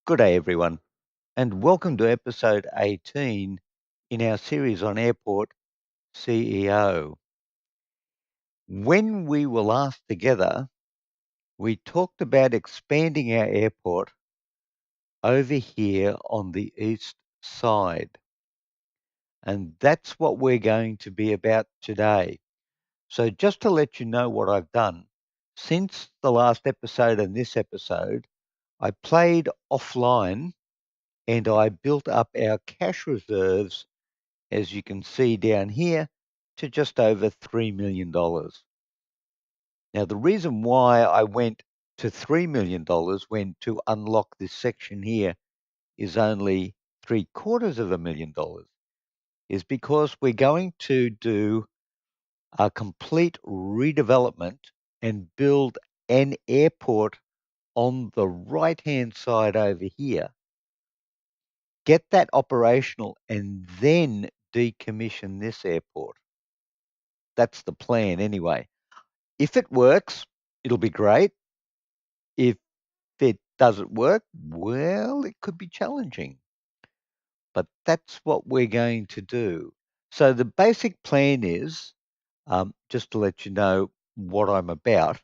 Good day, everyone, and welcome to episode 18 in our series on Airport CEO. When we were last together, we talked about expanding our airport over here on the east side, and that's what we're going to be about today. So, just to let you know what I've done, since the last episode and this episode, I played offline and I built up our cash reserves, as you can see down here, to just over $3 million. Now, the reason why I went to $3 million when to unlock this section here is only $750,000 is because we're going to do a complete redevelopment and build an airport on the right hand side over here, get that operational, and then decommission this airport. That's the plan anyway. If it works, it'll be great. If it doesn't work, well, it could be challenging. But that's what we're going to do. So the basic plan is, just to let you know what I'm about,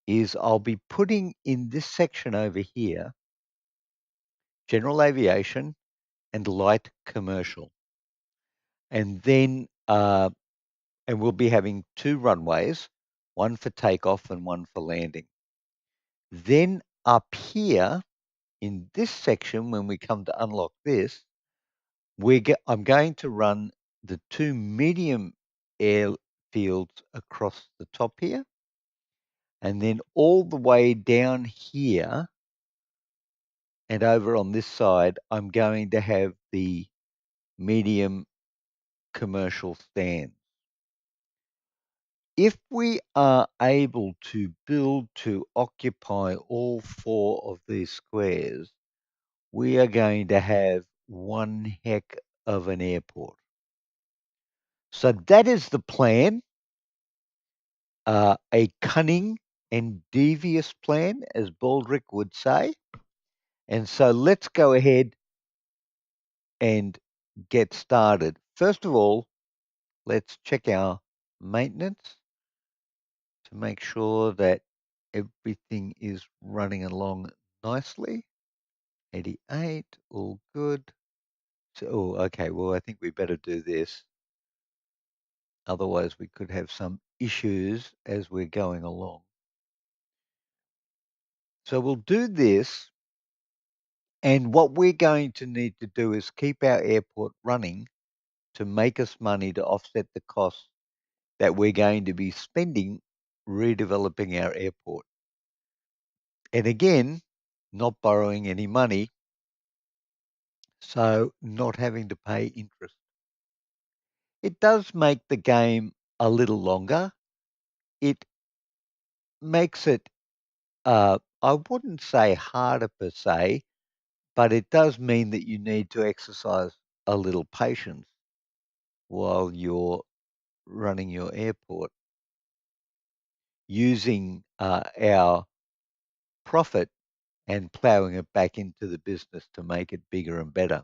is I'll be putting in this section over here general aviation and light commercial. And then and we'll be having two runways, one for takeoff and one for landing. Then up here in this section, when we come to unlock this, I'm going to run the two medium airfields across the top here. And then all the way down here and over on this side, I'm going to have the medium commercial stands. If we are able to build to occupy all four of these squares, we are going to have one heck of an airport. So that is the plan, a cunning and devious plan, as Baldrick would say. And so let's go ahead and get started. First of all, let's check our maintenance to make sure that everything is running along nicely. 88, all good. So, okay, well, I think we better do this. Otherwise, we could have some issues as we're going along. So we'll do this. And what we're going to need to do is keep our airport running to make us money to offset the costs that we're going to be spending redeveloping our airport. And again, not borrowing any money, so not having to pay interest. It does make the game a little longer. It makes it, I wouldn't say harder per se, but it does mean that you need to exercise a little patience while you're running your airport using our profit and plowing it back into the business to make it bigger and better.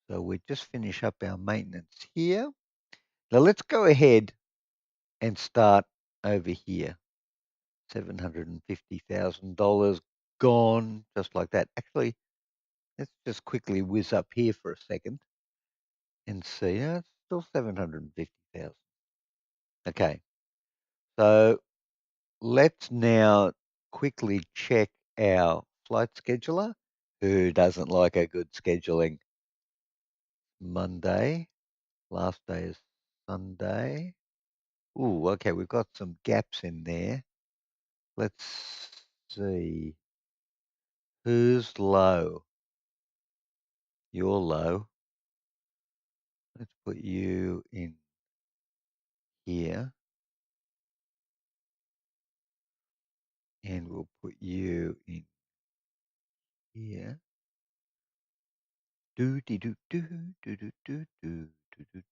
So we just finish up our maintenance here. Now let's go ahead and start over here. $750,000 gone just like that. Actually, let's just quickly whiz up here for a second and see. It's still 750,000. Okay. So let's now quickly check our flight scheduler. Who doesn't like a good scheduling? Monday. Last day is Sunday. Ooh, okay, we've got some gaps in there. Let's see. Who's low? You're low. Let's put you in here. And we'll put you in here. Do do do do do do do do do do.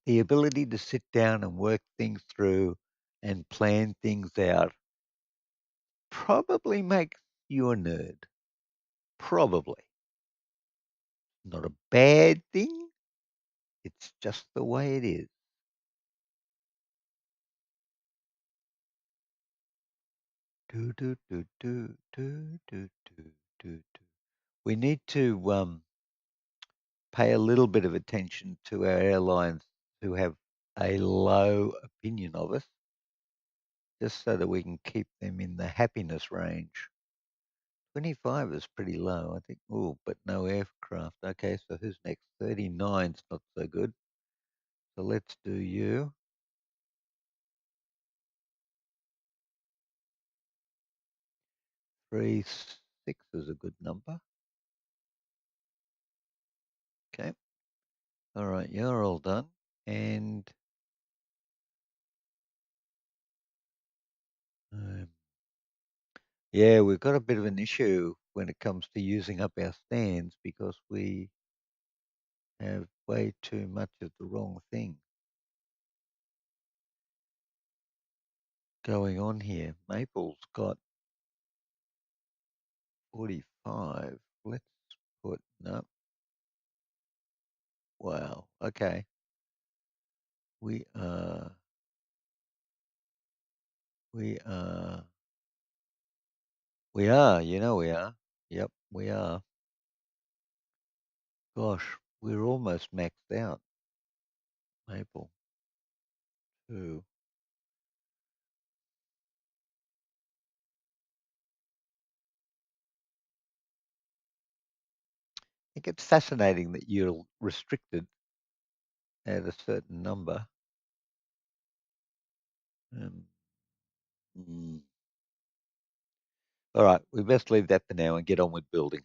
The ability to sit down and work things through and plan things out probably makes you a nerd. Probably. Not a bad thing. It's just the way it is. Do, do, do, do, do, do, do, do, do. We need to pay a little bit of attention to our airlines who have a low opinion of us, just so that we can keep them in the happiness range. 25 is pretty low, I think. Oh, but no aircraft. Okay, so who's next? 39's not so good. So let's do you. 36 is a good number. Okay. All right, you're all done. And um, yeah, we've got a bit of an issue when it comes to using up our stands because we have way too much of the wrong thing going on here. Maple's got 45. Let's put, no, wow, okay. We are, we are, we are, we are. Yep, we are. Gosh, we're almost maxed out. Maple, 2. I think it's fascinating that you're restricted at a certain number. Um, mm. All right, we best leave that for now and get on with building,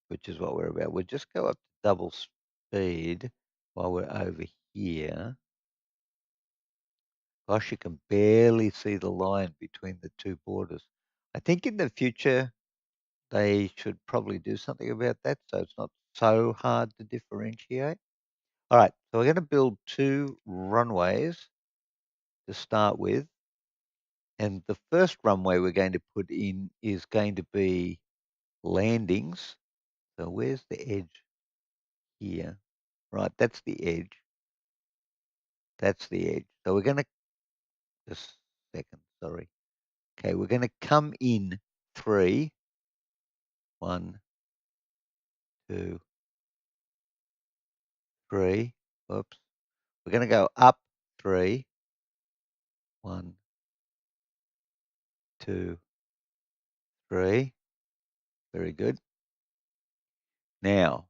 which is what we're about. We'll just go up to double speed while we're over here. Gosh, you can barely see the line between the two borders. I think in the future, they should probably do something about that so it's not so hard to differentiate. All right, so we're going to build 2 runways to start with. And the first runway we're going to put in is going to be landings. So where's the edge here? Right, that's the edge. That's the edge. So we're going to, just a second, sorry. Okay, we're going to come in 3. 1, 2, 3. Whoops. We're going to go up 3. 1, 2, 3. Very good. Now,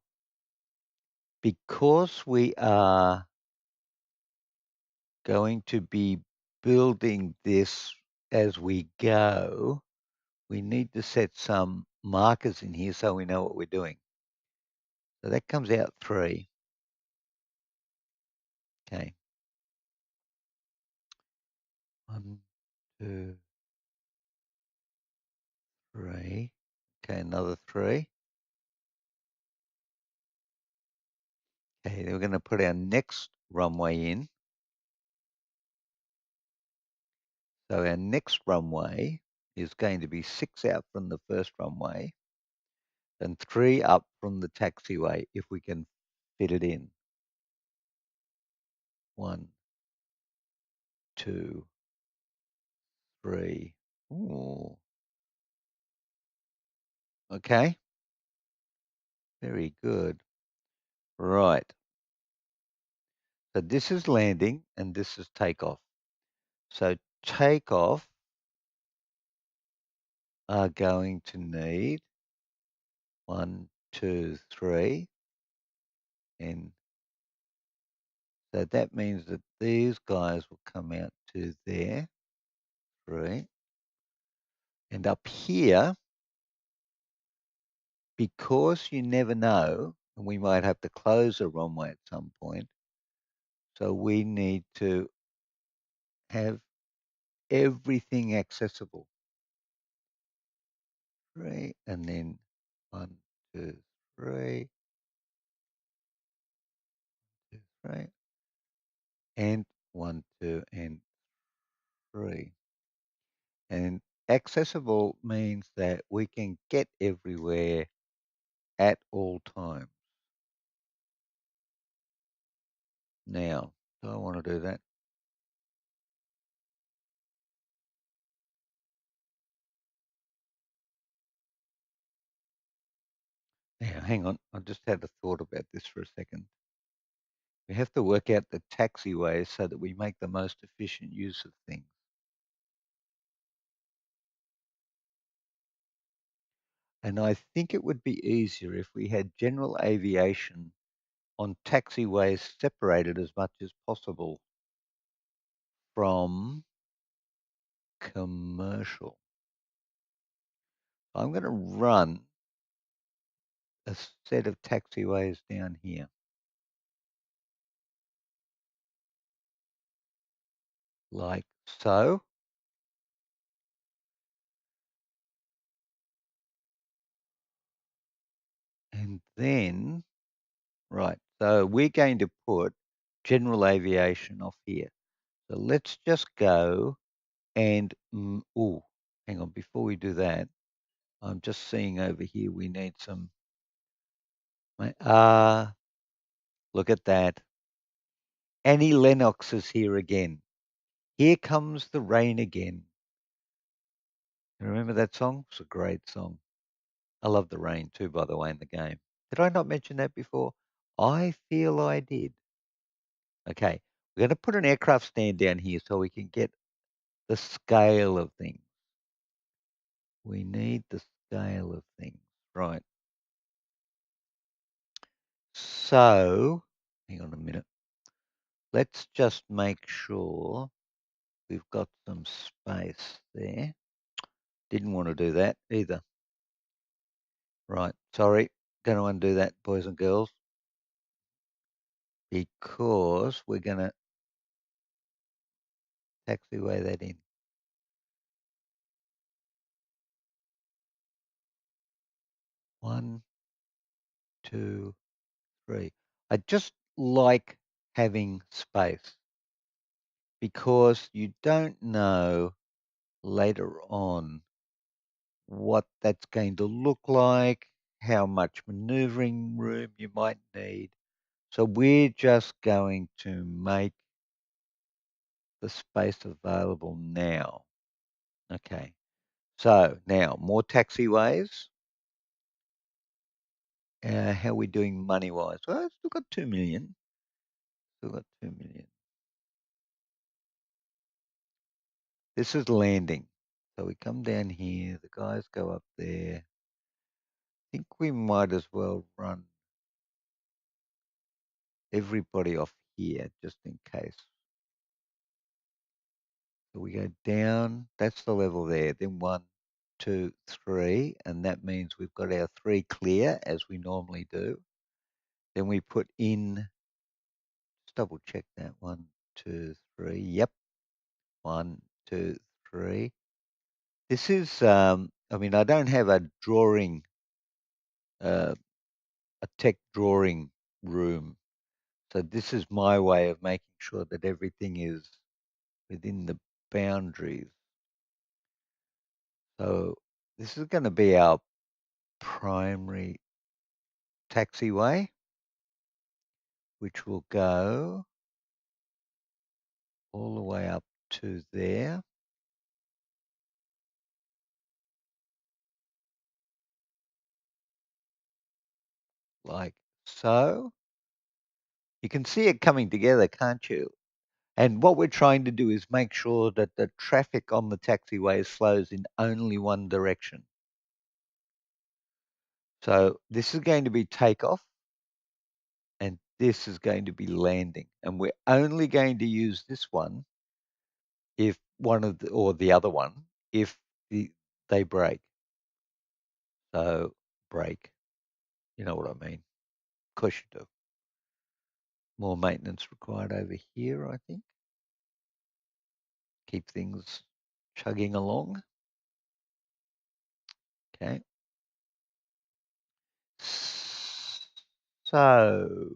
because we are going to be building this as we go, we need to set some markers in here so we know what we're doing. So that comes out 3. Okay. 1, 2, 3. Okay, another 3. Okay, then we're going to put our next runway in. So our next runway is going to be 6 out from the first runway and 3 up from the taxiway if we can fit it in. 1, 2, 3. Ooh. Okay. Very good. Right. So this is landing and this is takeoff. So takeoff are going to need 1, 2, 3. And so that means that these guys will come out to there. 3. And up here, because you never know, and we might have to close a runway at some point, so we need to have everything accessible. 3, and then 1, 2, 3, 2, 3. and 1, 2, and 3. And accessible means that we can get everywhere at all times. Now, do I want to do that? Now, hang on. I just had a thought about this for a second. We have to work out the taxiways so that we make the most efficient use of things. And I think it would be easier if we had general aviation on taxiways separated as much as possible from commercial. I'm going to run a set of taxiways down here, like so. And then, right, so we're going to put general aviation off here. So let's just go and, oh, hang on, before we do that, I'm just seeing over here we need some, look at that. Annie Lennox is here again. Here comes the rain again. You remember that song? It's a great song. I love the rain too, by the way, in the game. Did I not mention that before? I feel I did. Okay, we're going to put an aircraft stand down here so we can get the scale of things. We need the scale of things, right? So, hang on a minute. Let's just make sure we've got some space there. Didn't want to do that either. Right, sorry. Going to undo that, boys and girls, because we're going to taxiway that in. 1, 2, 3. I just like having space because you don't know later on what that's going to look like, how much maneuvering room you might need. So we're just going to make the space available now. Okay. So now more taxiways. How are we doing money wise? Well, I've still got 2 million. Still got 2 million. This is landing. So we come down here, the guys go up there. I think we might as well run everybody off here just in case. So we go down, that's the level there. Then 1, 2, 3, and that means we've got our 3 clear as we normally do. Then we put in, just double check that. 1, 2, 3. Yep. 1, 2, 3. This is, I mean, I don't have a drawing, a tech drawing room. So this is my way of making sure that everything is within the boundaries. So this is going to be our primary taxiway, which will go all the way up to there. Like so. You can see it coming together, can't you? And what we're trying to do is make sure that the traffic on the taxiway flows in only one direction. So this is going to be takeoff and this is going to be landing. And we're only going to use this one if one of the, or the other one, if they break. So break, you know what I mean? Of course you do. More maintenance required over here, I think. Keep things chugging along. Okay. So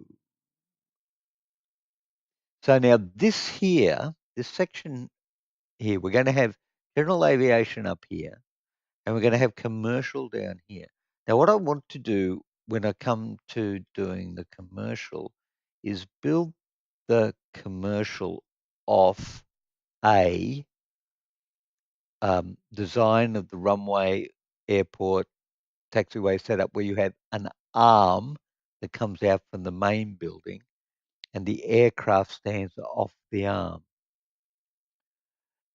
So now this here, this section here, we're going to have general aviation up here, and we're going to have commercial down here. Now, what I want to do when I come to doing the commercial is build the commercial off a design of the runway, airport, taxiway setup where you have an arm that comes out from the main building and the aircraft stands off the arm.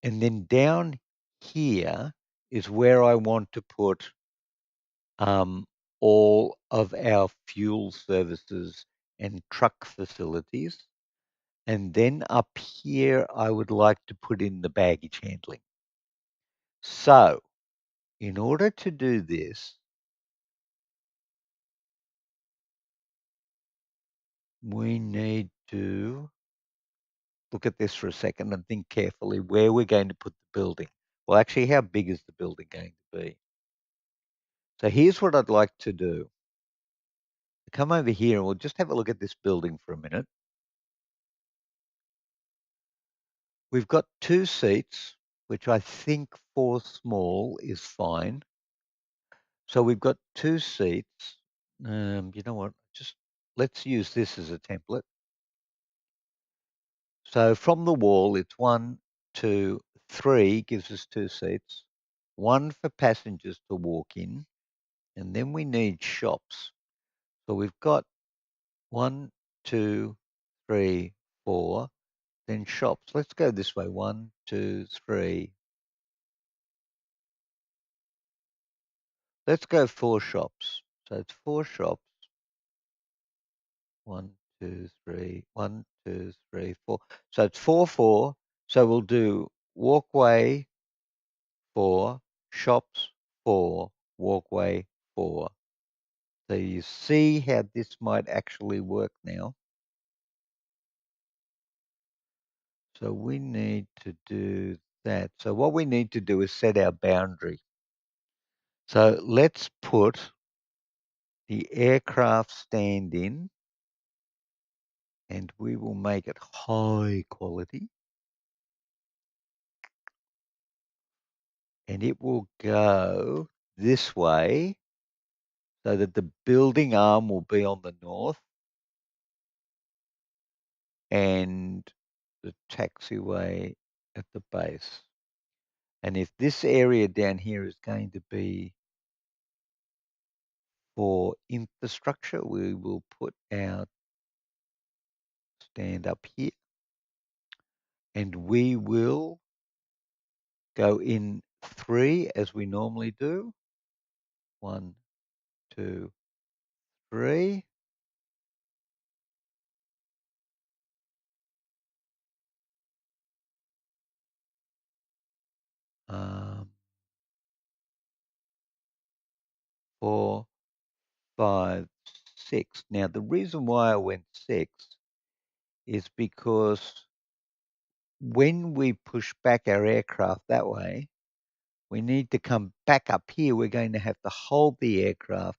And then down here is where I want to put all of our fuel services and truck facilities. And then up here, I would like to put in the baggage handling. So in order to do this, we need to look at this for a second and think carefully where we're going to put the building. Well, actually, how big is the building going to be? So here's what I'd like to do. Come over here and we'll just have a look at this building for a minute. We've got 2 seats, which I think for small is fine. So we've got 2 seats. You know what? Just let's use this as a template. So from the wall, it's 1, 2, 3 gives us 2 seats, 1 for passengers to walk in, and then we need shops. So we've got 1, 2, 3, 4, then shops. Let's go this way. 1, 2, 3. Let's go 4 shops. So it's 4 shops. 1, 2, 3, 1, 2, 3, 4. So it's 4, 4. So we'll do walkway 4, shops 4, walkway 4. So you see how this might actually work now. So we need to do that. So what we need to do is set our boundary. So let's put the aircraft stand in and we will make it high quality. And it will go this way so that the building arm will be on the north and the taxiway at the base. And if this area down here is going to be for infrastructure, we will put our stand up here and we will go in 3 as we normally do. 1, 2, 3. Um, 4, 5, 6. Now, the reason why I went 6 is because when we push back our aircraft that way, we need to come back up here. We're going to have to hold the aircraft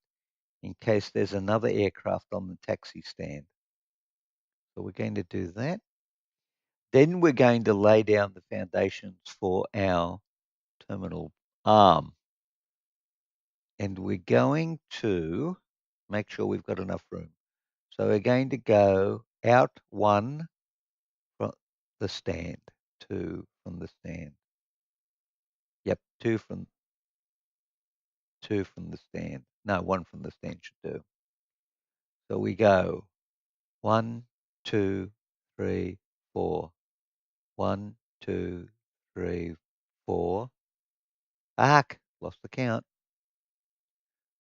in case there's another aircraft on the taxi stand. So we're going to do that. Then we're going to lay down the foundations for our terminal arm. And we're going to make sure we've got enough room. So we're going to go out 1 from the stand, 2 from the stand. Yep, 2 from the stand. No, 1 from the stand should do. So we go 1, 2, 3, 4. 1, 2, 3, 4. Ark, lost the count.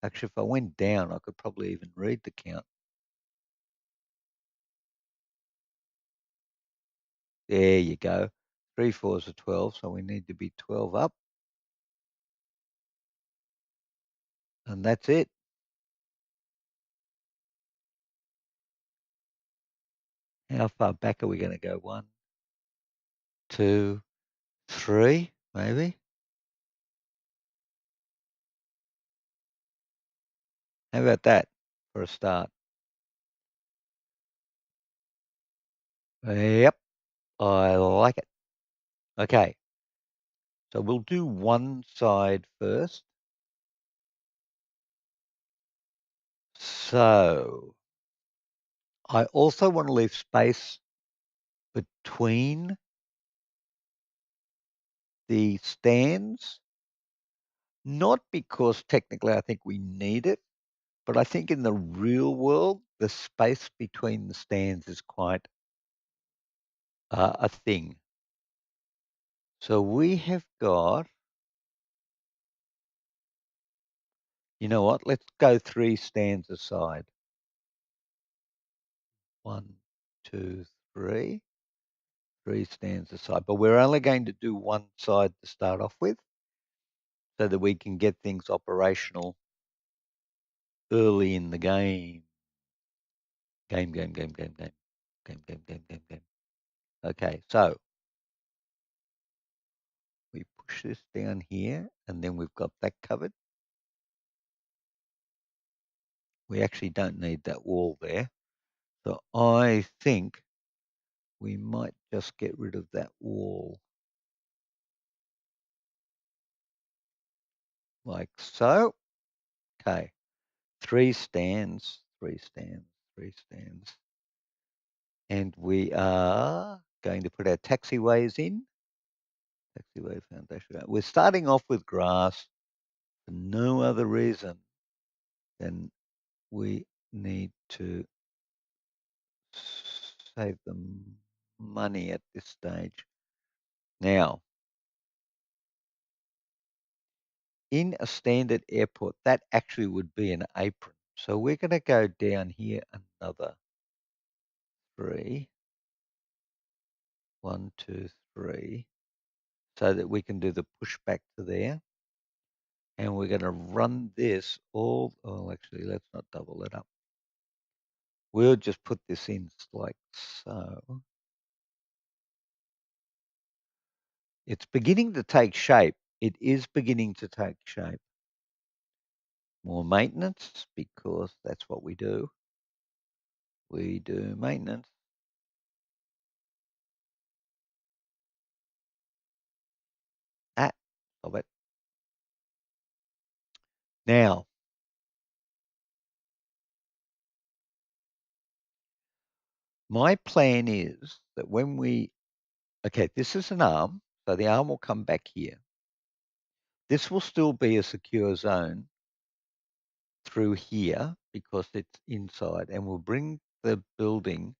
Actually, if I went down, I could probably even read the count. There you go. 3 4s are 12, so we need to be 12 up. And that's it. How far back are we going to go? 1, 2, 3, maybe? How about that for a start? Yep, I like it. Okay, so we'll do one side first. So I also want to leave space between the stands, not because technically I think we need it, but I think in the real world, the space between the stands is quite a thing. So we have got, you know what? Let's go 3 stands aside. 1, 2, 3. 3 stands aside. But we're only going to do one side to start off with so that we can get things operational early in the game. Game. Okay, so we push this down here and then we've got that covered. We actually don't need that wall there. So I think we might just get rid of that wall. Like so. Okay. 3 stands. And we are going to put our taxiways in. Taxiway foundation. We're starting off with grass for no other reason than we need to save them money at this stage. Now, in a standard airport, that actually would be an apron. So we're going to go down here another 3. 1, 2, 3. So that we can do the pushback to there. And we're going to run this all, oh, actually, let's not double it up. We'll just put this in like so. It's beginning to take shape. It is beginning to take shape. More maintenance, because that's what we do. We do maintenance. Stop it. Now, my plan is that when we, okay, this is an arm, so the arm will come back here. This will still be a secure zone through here because it's inside, and we'll bring the building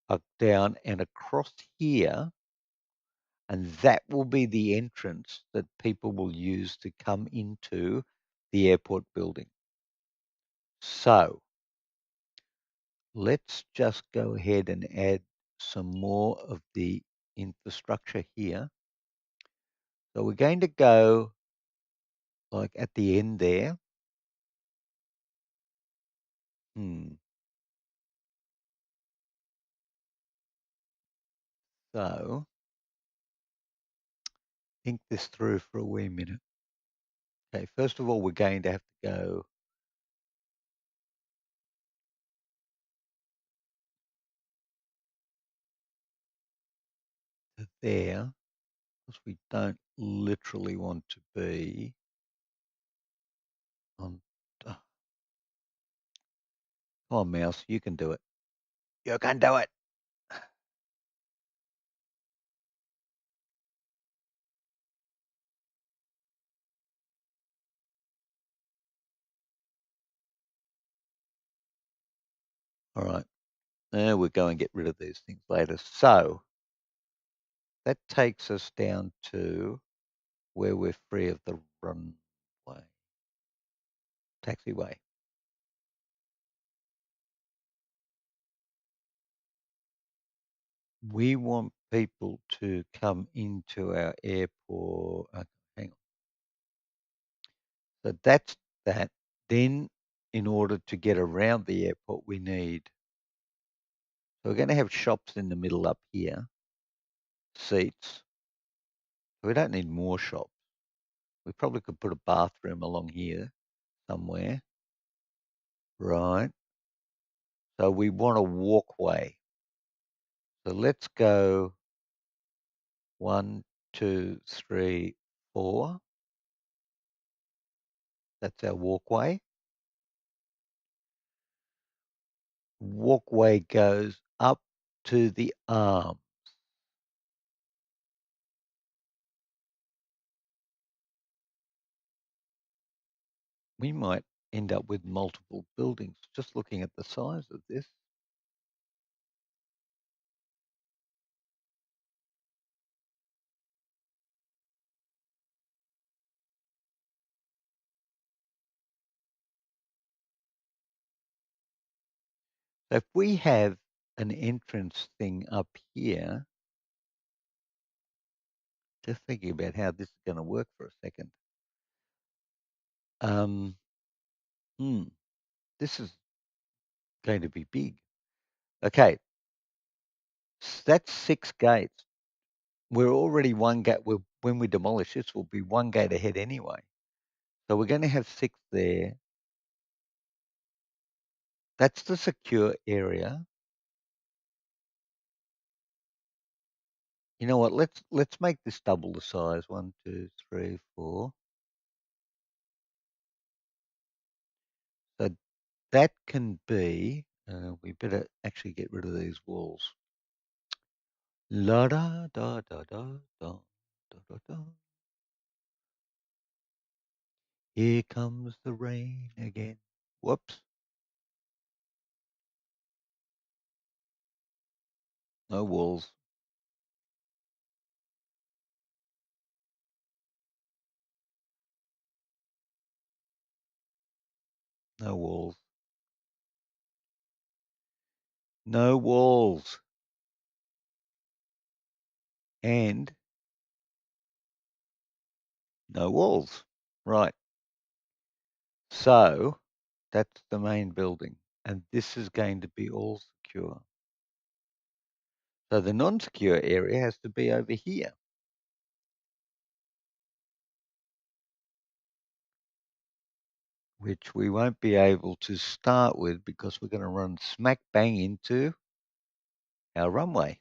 up, down, and across here, and that will be the entrance that people will use to come into the airport building. So let's just go ahead and add some more of the infrastructure here. So we're going to go like at the end there. So think this through for a wee minute. Okay, first of all, we're going to have to go to there because we don't literally want to be on. Come on, mouse, you can do it. You can do it. All right. Now we'll go and get rid of these things later. So that takes us down to where we're free of the runway, taxiway. We want people to come into our airport. Hang on. So that's that. Then, in order to get around the airport, we need. So we're going to have shops in the middle up here, seats. We don't need more shops. We probably could put a bathroom along here somewhere. Right. So we want a walkway. So let's go 1, 2, 3, 4. That's our walkway. Walkway goes up to the arm. We might end up with multiple buildings just looking at the size of this. So if we have an entrance thing up here, just thinking about how this is going to work for a second. Um, this is going to be big. Okay, that's 6 gates. We're already one gate. When we demolish this, we'll be one gate ahead anyway. So we're going to have 6 there. That's the secure area. You know what? Let's make this double the size. 1, 2, 3, 4. So that can be. We better actually get rid of these walls. La da da da da da da da da. Here comes the rain again. Whoops. No walls. No walls. No walls. And no walls. Right. So that's the main building. And this is going to be all secure. So the non-secure area has to be over here. Which we won't be able to start with because we're going to run smack bang into our runway.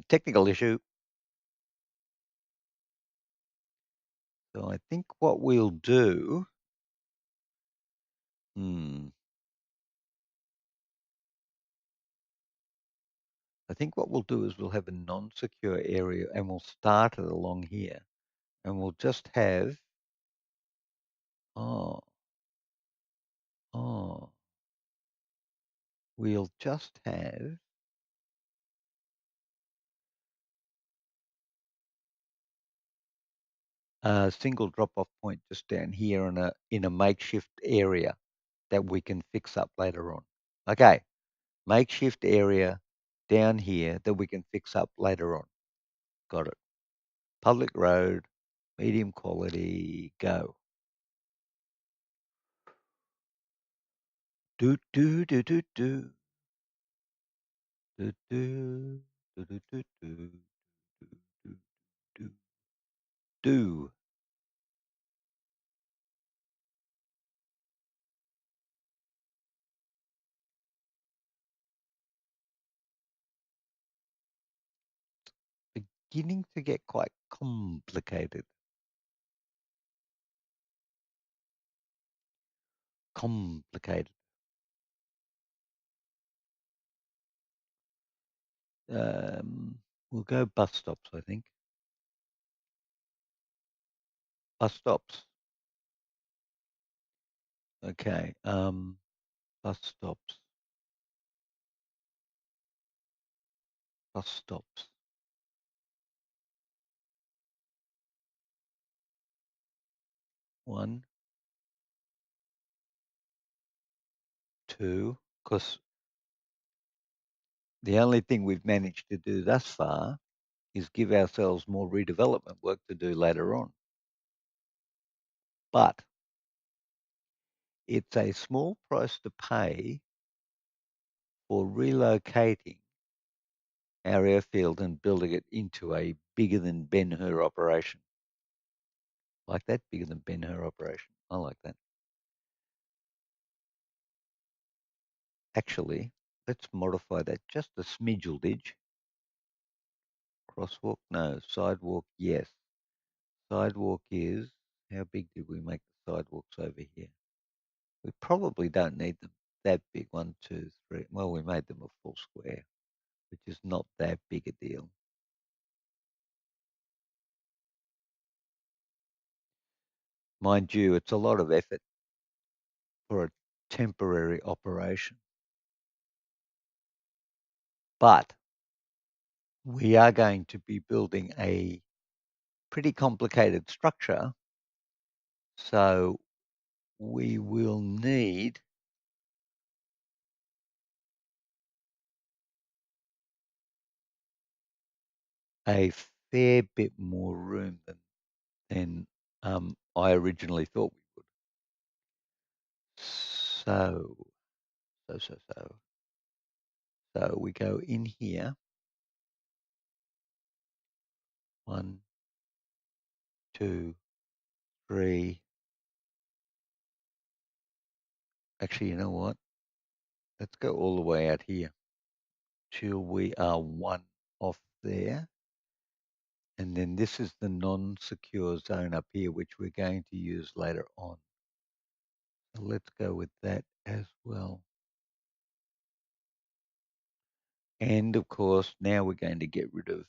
Technical issue. So I think what we'll do, I think what we'll do is we'll have a non-secure area and we'll start it along here. And we'll just have, we'll just have a single drop-off point just down here in a makeshift area that we can fix up later on. Okay, makeshift area down here that we can fix up later on. Got it. Public road, medium quality, go. Do do do do do do do do do do do do do do. Beginning to get quite complicated. Complicated. We'll go bus stops, I think. Bus stops. Okay. Bus stops. Bus stops. One, two, because the only thing we've managed to do thus far is give ourselves more redevelopment work to do later on. But it's a small price to pay for relocating our airfield and building it into a bigger than Ben-Hur operation. Like that, bigger than Ben-Hur operation. I like that. Actually, let's modify that just a smidgeldage. Crosswalk, no. Sidewalk, yes. Sidewalk is, how big did we make the sidewalks over here? We probably don't need them that big. 1, 2, 3. Well, we made them a full square, which is not that big a deal. Mind you, it's a lot of effort for a temporary operation. But we are going to be building a pretty complicated structure. So we will need a fair bit more room than I originally thought we would. So, so we go in here. 1, 2, 3. Actually, you know what? Let's go all the way out here till we are 1 off there. And then this is the non-secure zone up here, which we're going to use later on. So let's go with that as well. And of course, now we're going to get rid of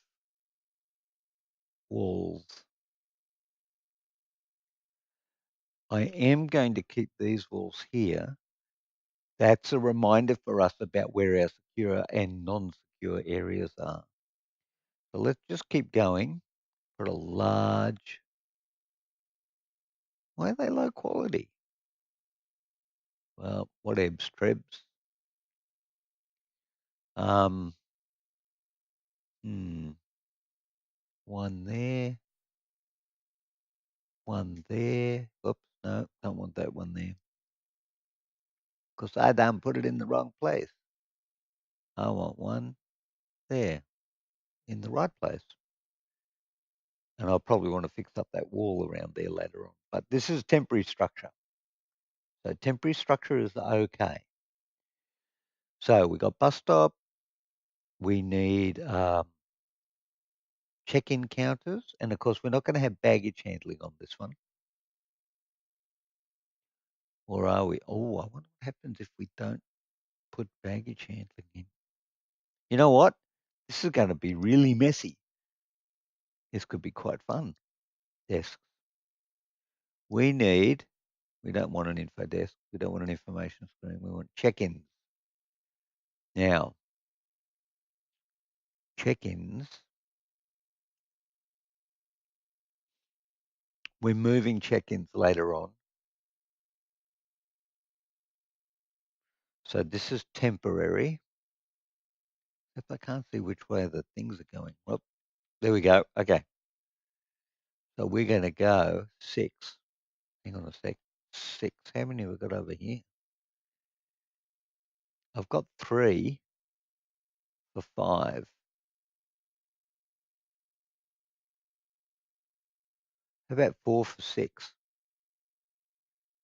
walls. I am going to keep these walls here. That's a reminder for us about where our secure and non-secure areas are. So let's just keep going for a large. Why are they low quality? Well, what ebs, trebs? Um, hmm, 1 there, 1 there. Oops, no, don't want that one there. Because I done put it in the wrong place. I want 1 there in the right place. And I'll probably want to fix up that wall around there later on. But this is temporary structure. So temporary structure is okay. So we got bus stop. We need check-in counters. And of course, we're not going to have baggage handling on this one. Or are we? Oh, I wonder what happens if we don't put baggage handling in. You know what? This is going to be really messy. This could be quite fun. Desks. We don't want an info desk. We don't want an information screen. We want check-ins. Now, check-ins, we're moving check-ins later on. So this is temporary. If I can't see which way the things are going. Well, there we go. Okay. So we're going to go 6. Hang on a sec. 6. How many have we got over here? I've got 3 for 5. How about 4 for 6?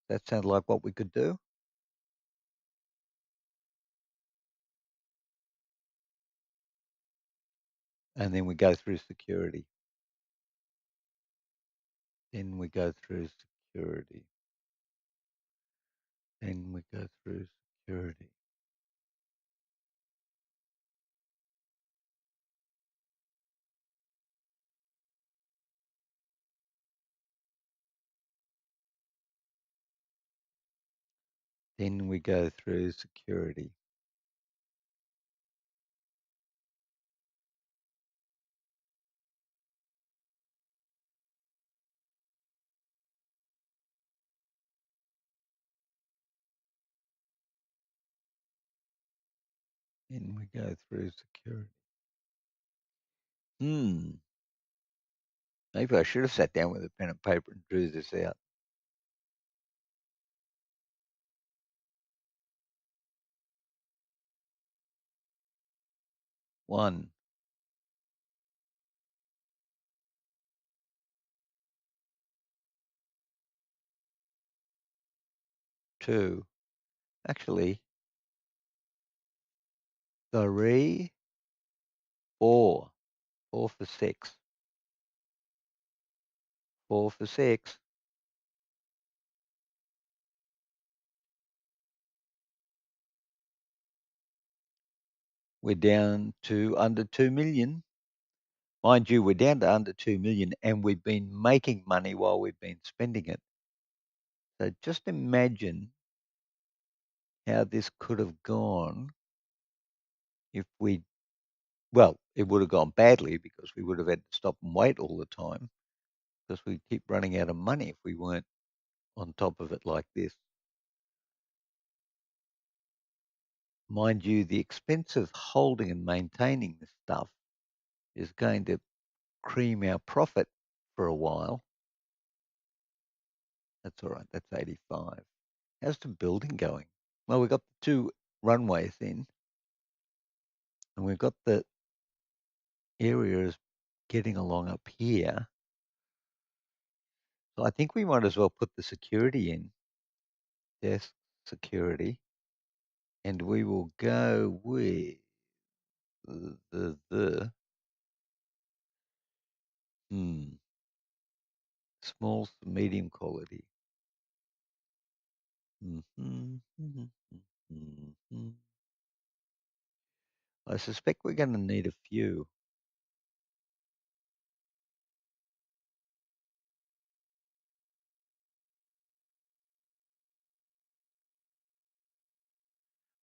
That sounds like what we could do. And then we go through security. Then we go through security. Then we go through security. Then we go through security. Then we go through security. Maybe I should have sat down with a pen and paper and drew this out. 1, 2. Actually, Three, four. Four for six. Four for six. We're down to under 2 million. Mind you, we're down to under 2 million and we've been making money while we've been spending it. So just imagine how this could have gone if we, well, it would have gone badly because we would have had to stop and wait all the time because we'd keep running out of money if we weren't on top of it like this. Mind you, the expense of holding and maintaining this stuff is going to cream our profit for a while. That's all right. That's 85. How's the building going? Well, we've got the two runways in, and we've got the areas getting along up here. So I think we might as well put the security in. Yes, security. And we will go with the small to medium quality. I suspect we're going to need a few.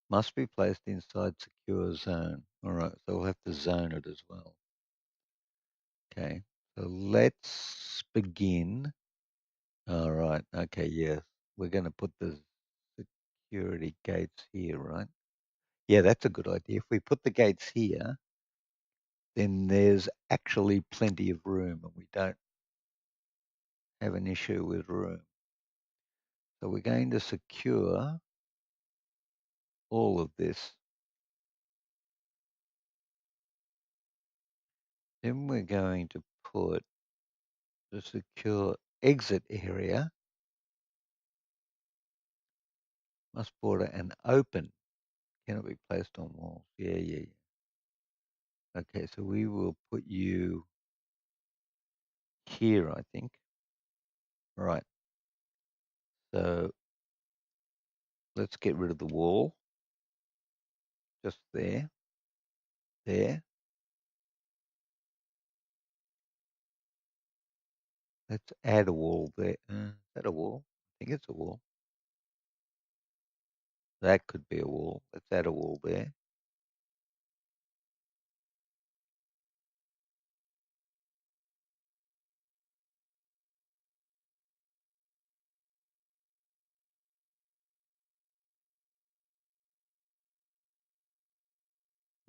Must be placed inside secure zone. All right, so we'll have to zone it as well. Okay, so let's begin. All right, okay, yes. We're going to put the security gates here, right? Yeah, that's a good idea. If we put the gates here, then there's actually plenty of room and we don't have an issue with room. So we're going to secure all of this. Then we're going to put the secure exit area. Must border and open. Cannot be placed on walls. Yeah. Okay, so we will put you here, I think. All right. So let's get rid of the wall. Just there. There. Let's add a wall there. Is that a wall? I think it's a wall. That could be a wall. Let's add a wall there.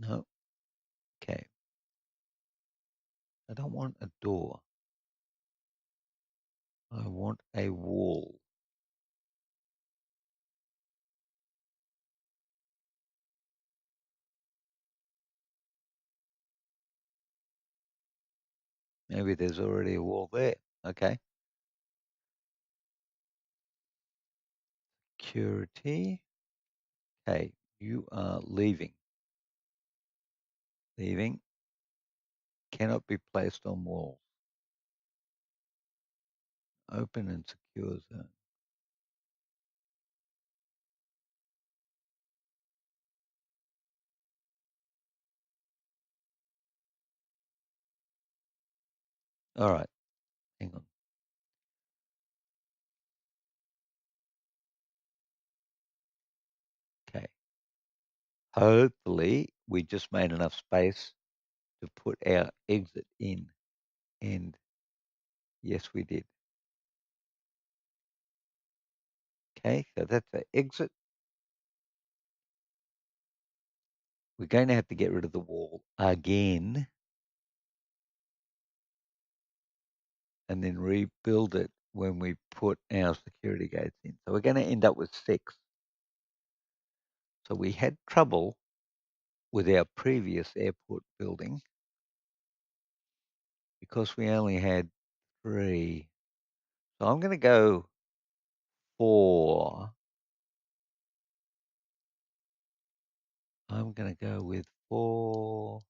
No. Okay. I don't want a door. I want a wall. Maybe there's already a wall there. Okay. Security. Okay. You are leaving. Leaving. Cannot be placed on walls. Open and secure zone. All right. Hang on. Okay. Hopefully we just made enough space to put our exit in. And yes, we did. Okay, so that's the exit. We're going to have to get rid of the wall again and then rebuild it when we put our security gates in. So we're going to end up with 6. So we had trouble with our previous airport building because we only had 3. So I'm going to go 4. I'm going to go with 4,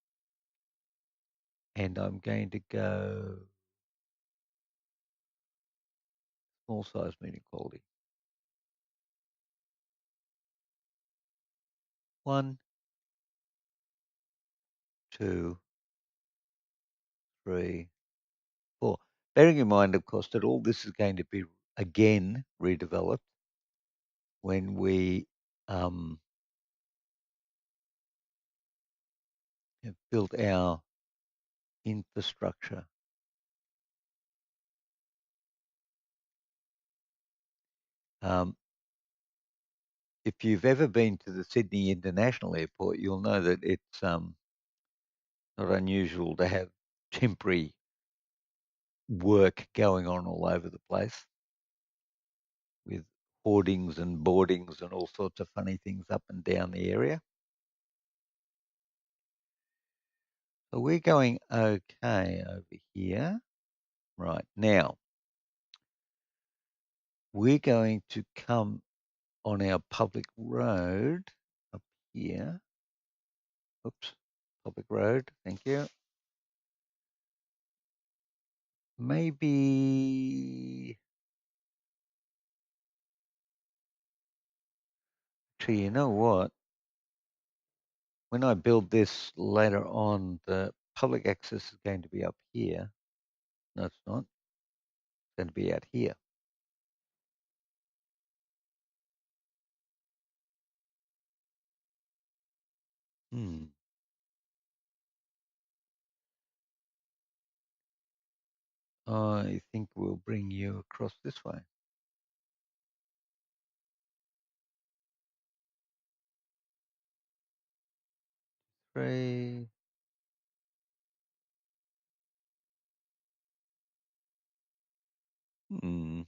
and I'm going to go small size medium quality. 1, 2, 3, 4. Bearing in mind, of course, that all this is going to be again redeveloped when we have built our infrastructure. If you've ever been to the Sydney International Airport, you'll know that it's not unusual to have temporary work going on all over the place with hoardings and boardings and all sorts of funny things up and down the area. So we're going okay over here. Right now, we're going to come on our public road up here. Oops, public road. Thank you. Maybe, actually, you know what? When I build this later on, the public access is going to be up here. No, it's not. It's going to be out here. I think we'll bring you across this way. 3. Hmm.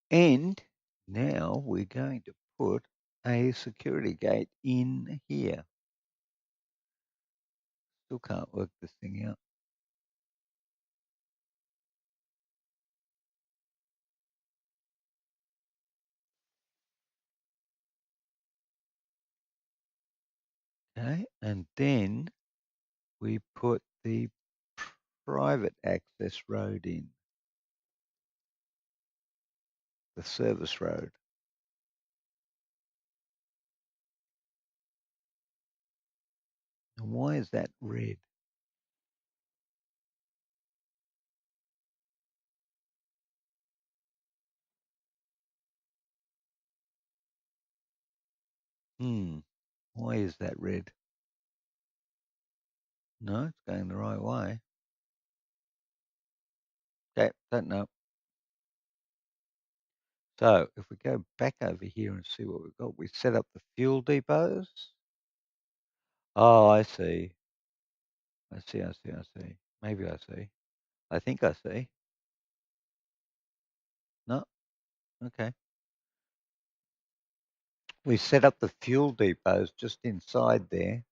And now we're going to put a security gate in here. Still can't work this thing out. Okay, and then we put the private access road in, the service road. And why is that red? Why is that red? No, it's going the right way. Okay, don't know. So if we go back over here and see what we've got, we set up the fuel depots. Oh, I see. I see, I see, I see. Maybe I see. I think I see. No, okay. We set up the fuel depots just inside there.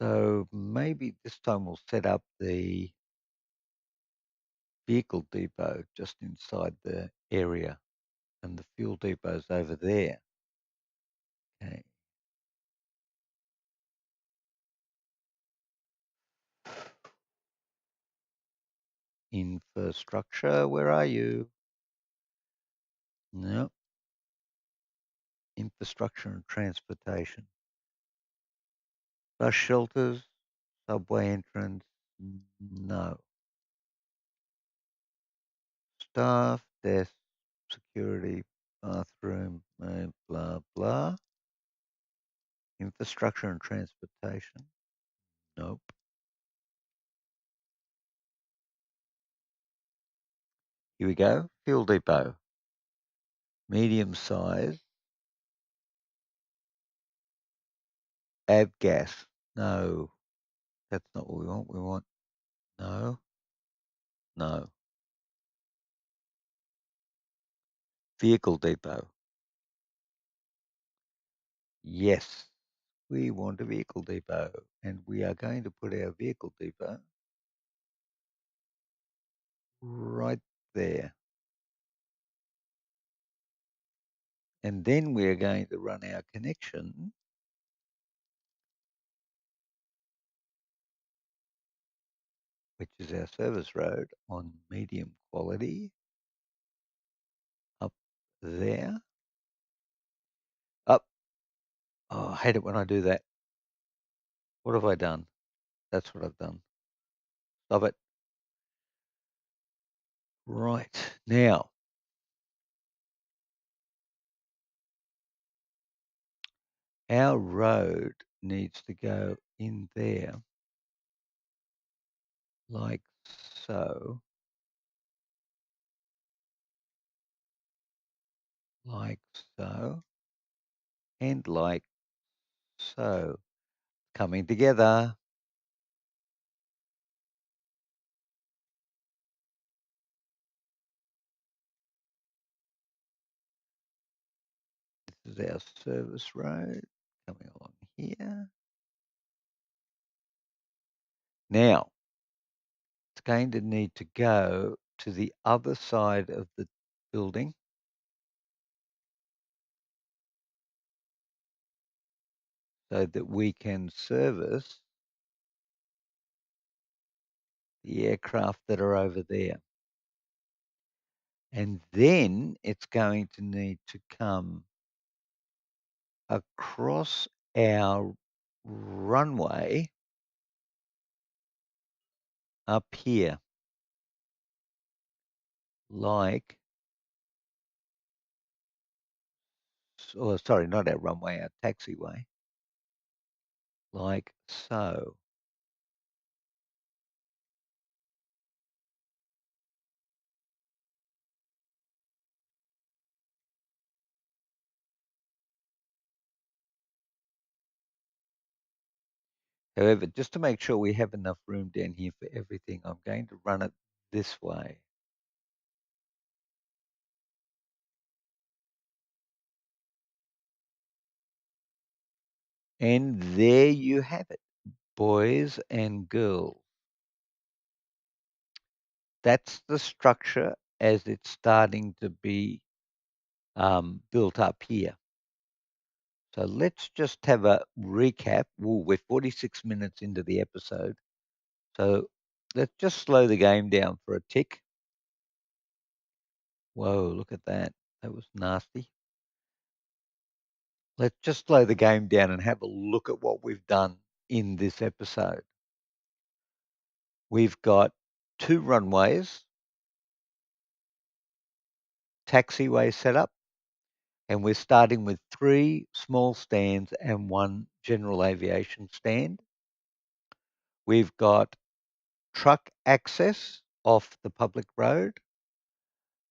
So maybe this time we'll set up the vehicle depot just inside the area and the fuel depot's over there. Okay. Infrastructure, where are you? No. Infrastructure and transportation. Bus shelters, subway entrance, no. Staff, desk, security, bathroom, blah, blah. Infrastructure and transportation, nope. Here we go, fuel depot. Medium size. Avgas, no. That's not what we want. We want, no, no. vehicle depot. Yes, we want a vehicle depot, and we are going to put our vehicle depot right there. And then we're going to run our connection which is our service road on medium quality up there. Up. Oh, I hate it when I do that. What have I done? That's what I've done. Stop it. Right. Now, our road needs to go in there like so. Like so. And like so. Coming together. This is our service road coming along here. Now, it's going to need to go to the other side of the building. So that we can service the aircraft that are over there. And then it's going to need to come across our runway up here, like, or sorry, not our runway, our taxiway, like so. However, just to make sure we have enough room down here for everything, I'm going to run it this way. And there you have it, boys and girls. That's the structure as it's starting to be built up here. So let's just have a recap. Ooh, we're 46 minutes into the episode. So let's just slow the game down for a tick. Whoa, look at that. That was nasty. Let's just slow the game down and have a look at what we've done in this episode. We've got 2 runways, taxiway set up, and we're starting with 3 small stands and 1 general aviation stand. We've got truck access off the public road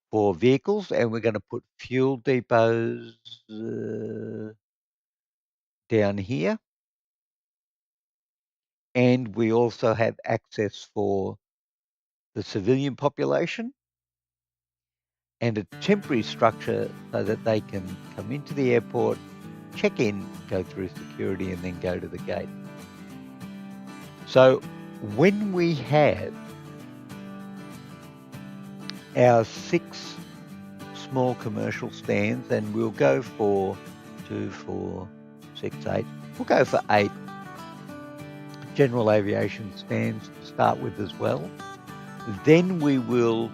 for vehicles, and we're going to put fuel depots down here. And we also have access for the civilian population and a temporary structure so that they can come into the airport, check in, go through security, and then go to the gate. So when we have our 6 small commercial stands, and we'll go for 2, 4, 6, 8. We'll go for 8 general aviation stands to start with as well. Then we will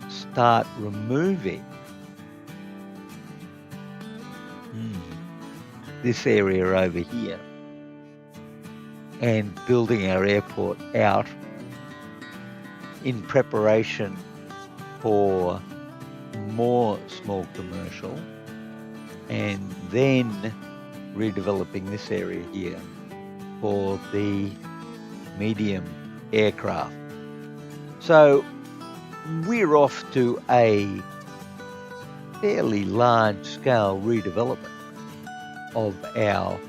start removing this area over here and building our airport out in preparation for more small commercial, and then redeveloping this area here for the medium aircraft. So we're off to a fairly large scale redevelopment of our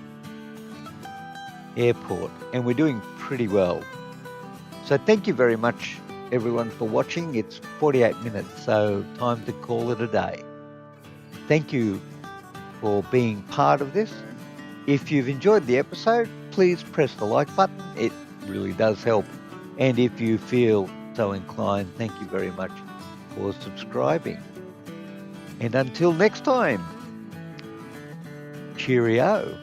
airport, and we're doing pretty well. So thank you very much everyone for watching. It's 48 minutes, so time to call it a day. Thank you for being part of this. If you've enjoyed the episode, please press the like button. It really does help. And if you feel so inclined, thank you very much for subscribing. And until next time, cheerio.